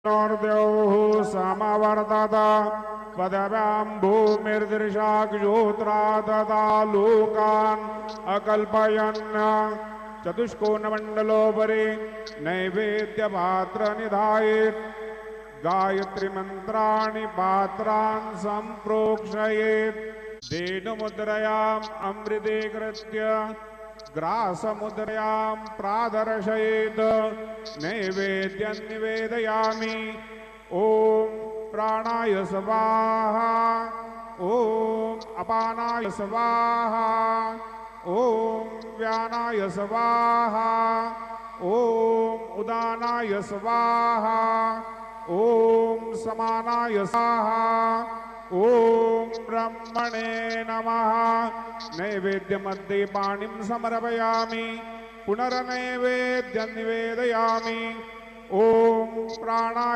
नोर्द्यौः समवर्तत पदव्यां भूमिर्दृशाग्योत्रा तथा लोकान् अकल्पयन् चतुष्कोणमण्डलोपरि नैवेद्यपात्रनिधायेत् गायत्री मंत्राणि पात्रान् सम्प्रोक्षयेत् धेनुमुद्रयाम् अमृतीकृत्य ग्रासमुद्रयां प्रादर्शयेत् नैवेद्यं निवेदयामि। ओम प्राणाय स्वाहा, ओम अपानाय स्वाहा, ओम व्यानाय स्वाहा, ओम उदानाय स्वाहा, ओम समानाय स्वाहा, ओम ब्रह्मणे नमः। नैवेद्यमध्ये पाणिं समर्पयामि, पुनर्नैवेद्यं निवेदयामि। ओम प्राणाय